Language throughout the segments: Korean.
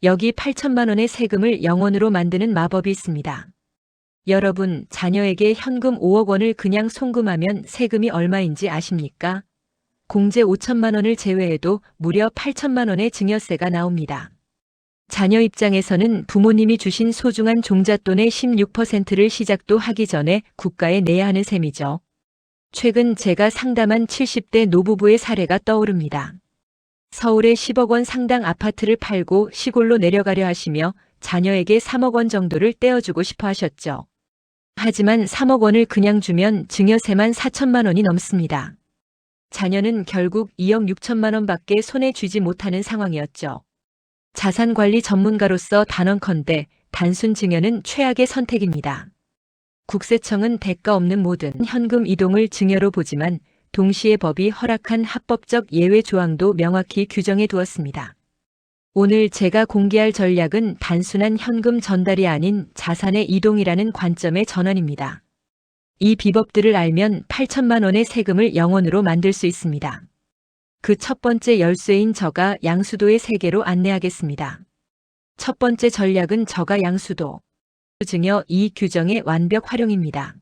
여기 8천만 원의 세금을 0원으로 만드는 마법이 있습니다. 여러분, 자녀에게 현금 5억 원을 그냥 송금하면 세금이 얼마인지 아십니까? 공제 5천만 원을 제외해도 무려 8천만 원의 증여세가 나옵니다. 자녀 입장에서는 부모님이 주신 소중한 종잣돈의 16%를 시작도 하기 전에 국가에 내야 하는 셈이죠. 최근 제가 상담한 70대 노부부의 사례가 떠오릅니다. 서울의 10억 원 상당 아파트를 팔고 시골로 내려가려 하시며 자녀에게 3억 원 정도를 떼어주고 싶어 하셨죠. 하지만 3억 원을 그냥 주면 증여세만 4천만 원이 넘습니다. 자녀는 결국 2억 6천만 원밖에 손에 쥐지 못하는 상황이었죠. 자산관리 전문가로서 단언컨대 단순 증여는 최악의 선택입니다. 국세청은 대가 없는 모든 현금 이동을 증여로 보지만 동시에 법이 허락한 합법적 예외 조항도 명확히 규정해 두었습니다. 오늘 제가 공개할 전략은 단순한 현금 전달이 아닌 자산의 이동이라는 관점의 전환입니다. 이 비법들을 알면 8천만 원의 세금을 0원으로 만들 수 있습니다. 그 첫 번째 열쇠인 저가 양수도의 세계로 안내하겠습니다. 첫 번째 전략은 저가 양수도. 증여 이익 규정의 완벽 활용입니다.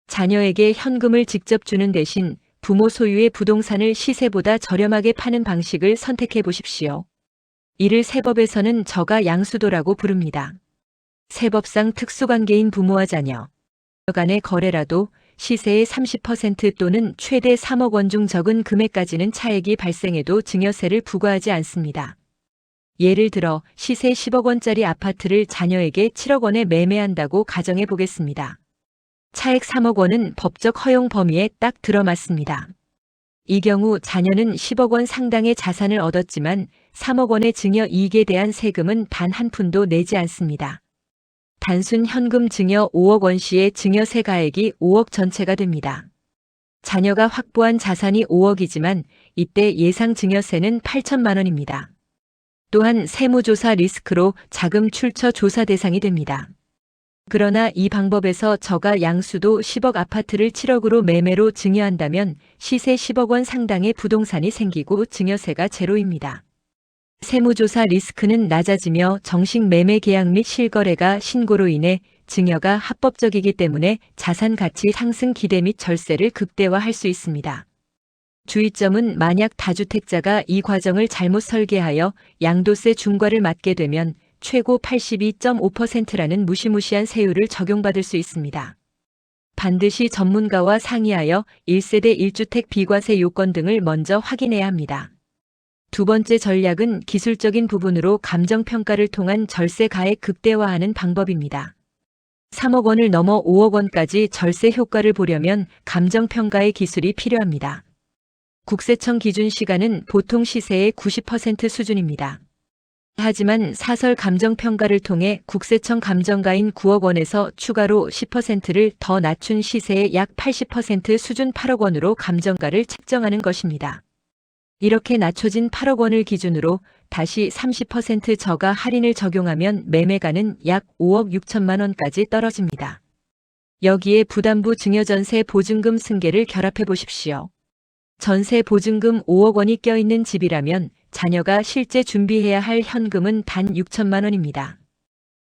자녀에게 현금을 직접 주는 대신 부모 소유의 부동산을 시세보다 저렴하게 파는 방식을 선택해 보십시오. 이를 세법에서는 저가 양수도라고 부릅니다. 세법상 특수관계인 부모와 자녀 간의 거래라도 시세의 30% 또는 최대 3억 원 중 적은 금액까지는 차액이 발생해도 증여세를 부과하지 않습니다. 예를 들어 시세 10억 원짜리 아파트를 자녀에게 7억 원에 매매한다고 가정해 보겠습니다. 차액 3억 원은 법적 허용 범위에 딱 들어맞습니다. 이 경우 자녀는 10억 원 상당의 자산을 얻었지만 3억 원의 증여 이익에 대한 세금은 단 한 푼도 내지 않습니다. 단순 현금 증여 5억 원 시의 증여세 가액이 5억 전체가 됩니다. 자녀가 확보한 자산이 5억이지만 이때 예상 증여세는 8천만 원입니다. 또한 세무조사 리스크로 자금 출처 조사 대상이 됩니다. 그러나 이 방법에서 저가 양수도 10억 아파트를 7억으로 매매로 증여한다면 시세 10억 원 상당의 부동산이 생기고 증여세가 제로입니다. 세무조사 리스크는 낮아지며 정식 매매 계약 및 실거래가 신고로 인해 증여가 합법적이기 때문에 자산 가치 상승 기대 및 절세를 극대화할 수 있습니다. 주의점은 만약 다주택자가 이 과정을 잘못 설계하여 양도세 중과를 맞게 되면 최고 82.5%라는 무시무시한 세율을 적용받을 수 있습니다. 반드시 전문가와 상의하여 1세대 1주택 비과세 요건 등을 먼저 확인해야 합니다. 두 번째 전략은 기술적인 부분으로 감정평가를 통한 절세 가액 극대화하는 방법입니다. 3억 원을 넘어 5억 원까지 절세 효과를 보려면 감정평가의 기술이 필요합니다. 국세청 기준 시가는 보통 시세의 90% 수준입니다. 하지만 사설 감정평가를 통해 국세청 감정가인 9억 원에서 추가로 10%를 더 낮춘 시세의 약 80% 수준 8억 원으로 감정가를 책정하는 것입니다. 이렇게 낮춰진 8억 원을 기준으로 다시 30% 저가 할인을 적용하면 매매가는 약 5억 6천만 원까지 떨어집니다. 여기에 부담부 증여전세 보증금 승계를 결합해 보십시오. 전세 보증금 5억 원이 껴있는 집이라면 자녀가 실제 준비해야 할 현금은 단 6천만 원입니다.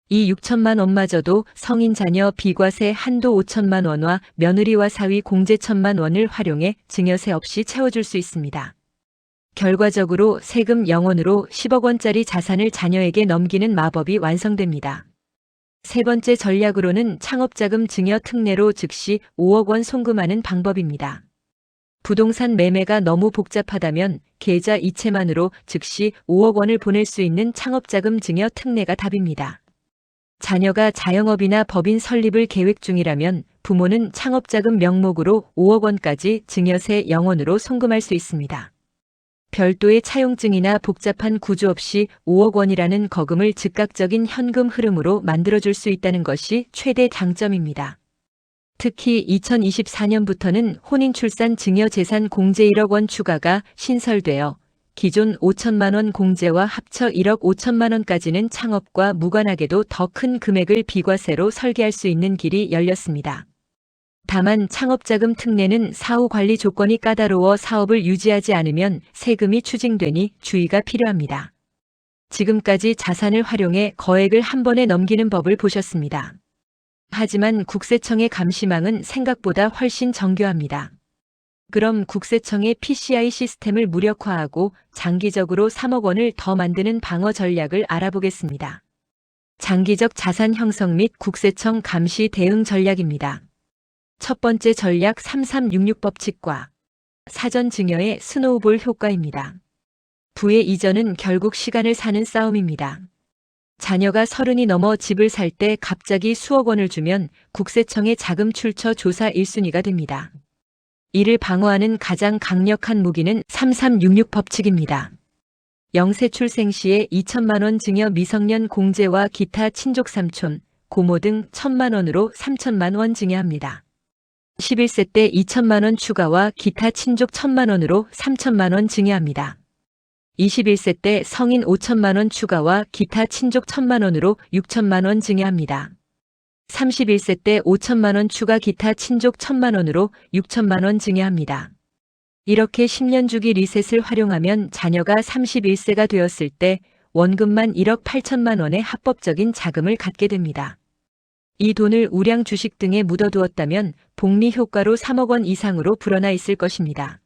이 6천만 원마저도 성인 자녀 비과세 한도 5천만 원과 며느리와 사위 공제 1천만 원을 활용해 증여세 없이 채워줄 수 있습니다. 결과적으로 세금 0원으로 10억 원짜리 자산을 자녀에게 넘기는 마법이 완성됩니다. 세 번째 전략으로는 창업자금 증여 특례로 즉시 5억 원 송금하는 방법입니다. 부동산 매매가 너무 복잡하다면 계좌 이체만으로 즉시 5억 원을 보낼 수 있는 창업자금 증여 특례가 답입니다. 자녀가 자영업이나 법인 설립을 계획 중이라면 부모는 창업자금 명목으로 5억 원까지 증여세 0원으로 송금할 수 있습니다. 별도의 차용증이나 복잡한 구조 없이 5억 원이라는 거금을 즉각적인 현금 흐름으로 만들어줄 수 있다는 것이 최대 장점입니다. 특히 2024년부터는 혼인출산 증여재산 공제 1억 원 추가가 신설되어 기존 5천만 원 공제와 합쳐 1억 5천만 원까지는 창업과 무관하게도 더 큰 금액을 비과세로 설계할 수 있는 길이 열렸습니다. 다만 창업자금 특례는 사후 관리 조건이 까다로워 사업을 유지하지 않으면 세금이 추징되니 주의가 필요합니다. 지금까지 자산을 활용해 거액을 한 번에 넘기는 법을 보셨습니다. 하지만 국세청의 감시망은 생각보다 훨씬 정교합니다. 그럼 국세청의 PCI 시스템을 무력화하고 장기적으로 3억 원을 더 만드는 방어 전략을 알아보겠습니다. 장기적 자산 형성 및 국세청 감시 대응 전략입니다. 첫 번째 전략 3366 법칙과 사전 증여의 스노우볼 효과입니다. 부의 이전은 결국 시간을 사는 싸움입니다. 자녀가 30이 넘어 집을 살 때 갑자기 수억 원을 주면 국세청의 자금 출처 조사 1순위가 됩니다. 이를 방어하는 가장 강력한 무기는 3366 법칙입니다. 영세 출생 시에 2천만 원 증여 미성년 공제와 기타 친족 삼촌, 고모 등 1천만 원으로 3천만 원 증여합니다. 11세 때 2천만 원 추가와 기타 친족 1천만 원으로 3천만 원 증여합니다. 21세 때 성인 5천만 원 추가와 기타 친족 1천만 원으로 6천만 원 증여합니다. 31세 때 5천만 원 추가 기타 친족 1천만 원으로 6천만 원 증여합니다. 이렇게 10년 주기 리셋을 활용하면 자녀가 31세가 되었을 때 원금만 1억 8천만 원의 합법적인 자금을 갖게 됩니다. 이 돈을 우량 주식 등에 묻어두었다면 복리 효과로 3억 원 이상으로 불어나 있을 것입니다.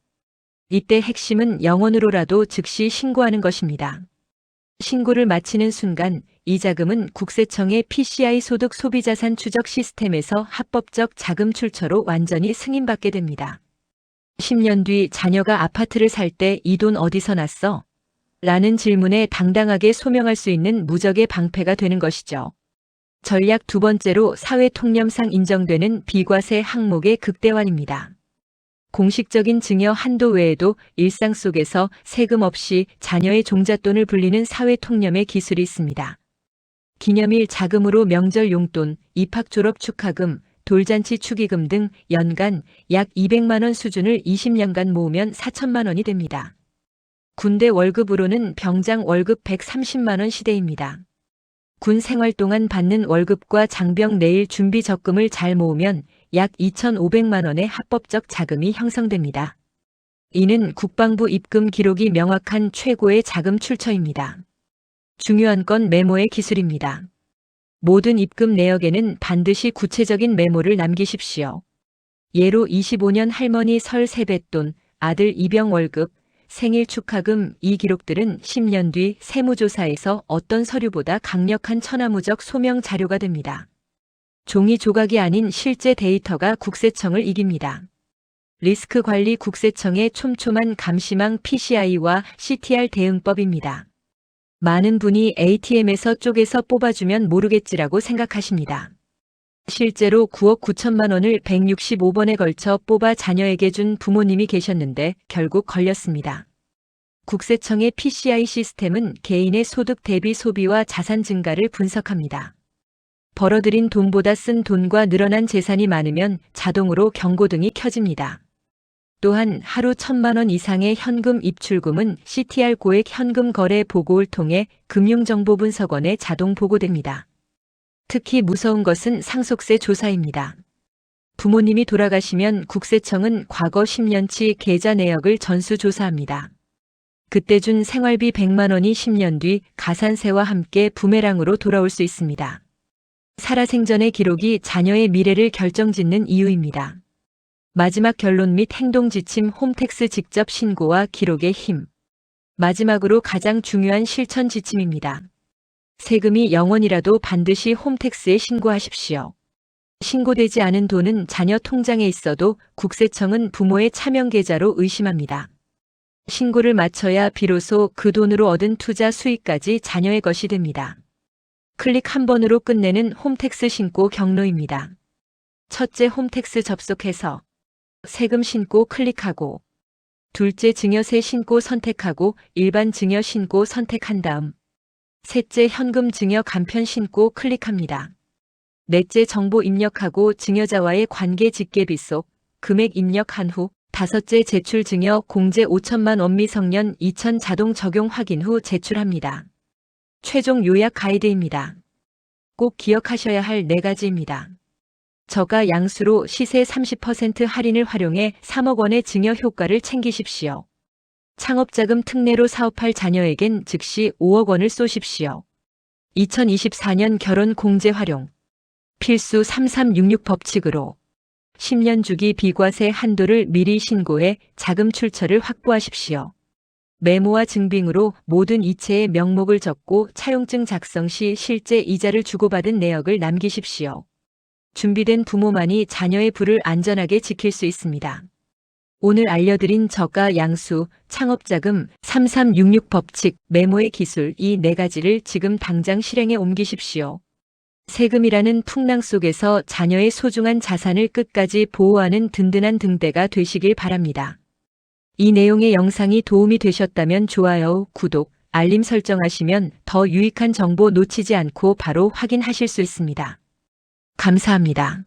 이때 핵심은 영원으로라도 즉시 신고하는 것입니다. 신고를 마치는 순간 이 자금은 국세청의 PCI 소득 소비자산 추적 시스템에서 합법적 자금 출처로 완전히 승인받게 됩니다. 10년 뒤 자녀가 아파트를 살 때 이 돈 어디서 났어? 라는 질문에 당당하게 소명할 수 있는 무적의 방패가 되는 것이죠. 전략 두 번째로 사회 통념상 인정되는 비과세 항목의 극대화입니다. 공식적인 증여 한도 외에도 일상 속에서 세금 없이 자녀의 종잣돈을 불리는 사회 통념의 기술이 있습니다. 기념일 자금으로 명절 용돈, 입학 졸업 축하금, 돌잔치 축의금 등 연간 약 200만 원 수준을 20년간 모으면 4천만 원이 됩니다. 군대 월급으로는 병장 월급 130만 원 시대입니다. 군 생활 동안 받는 월급과 장병 내일 준비 적금을 잘 모으면 약 2,500만 원의 합법적 자금이 형성됩니다. 이는 국방부 입금 기록이 명확한 최고의 자금 출처입니다. 중요한 건 메모의 기술입니다. 모든 입금 내역에는 반드시 구체적인 메모를 남기십시오. 예로 25년 할머니 설 세뱃돈, 아들 입영 월급, 생일 축하금 이 기록들은 10년 뒤 세무조사에서 어떤 서류보다 강력한 천하무적 소명 자료가 됩니다. 종이 조각이 아닌 실제 데이터가 국세청을 이깁니다. 리스크 관리 국세청의 촘촘한 감시망 PCI와 CTR 대응법입니다. 많은 분이 ATM에서 쪼개서 뽑아주면 모르겠지라고 생각하십니다. 실제로 9억 9천만 원을 165번에 걸쳐 뽑아 자녀에게 준 부모님이 계셨는데 결국 걸렸습니다. 국세청의 PCI 시스템은 개인의 소득 대비 소비와 자산 증가를 분석합니다. 벌어들인 돈보다 쓴 돈과 늘어난 재산이 많으면 자동으로 경고등이 켜집니다. 또한 하루 1,000만 원 이상의 현금 입출금은 CTR 고액 현금 거래 보고를 통해 금융정보분석원에 자동 보고됩니다. 특히 무서운 것은 상속세 조사입니다. 부모님이 돌아가시면 국세청은 과거 10년치 계좌 내역을 전수조사합니다. 그때 준 생활비 100만 원이 10년 뒤 가산세와 함께 부메랑으로 돌아올 수 있습니다. 살아생전의 기록이 자녀의 미래를 결정짓는 이유입니다. 마지막 결론 및 행동 지침 홈택스 직접 신고와 기록의 힘. 마지막으로 가장 중요한 실천 지침입니다. 세금이 0원이라도 반드시 홈택스에 신고하십시오. 신고되지 않은 돈은 자녀 통장에 있어도 국세청은 부모의 차명 계좌로 의심합니다. 신고를 마쳐야 비로소 그 돈으로 얻은 투자 수익까지 자녀의 것이 됩니다. 클릭 한 번으로 끝내는 홈택스 신고 경로입니다. 첫째, 홈택스 접속해서 세금 신고 클릭하고, 둘째, 증여세 신고 선택하고 일반 증여 신고 선택한 다음, 셋째, 현금 증여 간편 신고 클릭합니다. 넷째, 정보 입력하고 증여자와의 관계 직계비 속 금액 입력한 후, 다섯째, 제출 증여 공제 5천만 원 미성년 2천 자동 적용 확인 후 제출합니다. 최종 요약 가이드입니다. 꼭 기억하셔야 할 4가지입니다. 저가 양수로 시세 30% 할인을 활용해 3억 원의 증여 효과를 챙기십시오. 창업자금 특례로 사업할 자녀에겐 즉시 5억 원을 쏘십시오. 2024년 결혼 공제 활용. 필수 3366 법칙으로 10년 주기 비과세 한도를 미리 신고해 자금 출처를 확보하십시오. 메모와 증빙으로 모든 이체의 명목을 적고 차용증 작성 시 실제 이자를 주고받은 내역을 남기십시오. 준비된 부모만이 자녀의 부를 안전하게 지킬 수 있습니다. 오늘 알려드린 저가 양수, 창업자금, 3366 법칙, 메모의 기술 이 4가지를 지금 당장 실행에 옮기십시오. 세금이라는 풍랑 속에서 자녀의 소중한 자산을 끝까지 보호하는 든든한 등대가 되시길 바랍니다. 이 내용의 영상이 도움이 되셨다면 좋아요, 구독, 알림 설정하시면 더 유익한 정보 놓치지 않고 바로 확인하실 수 있습니다. 감사합니다.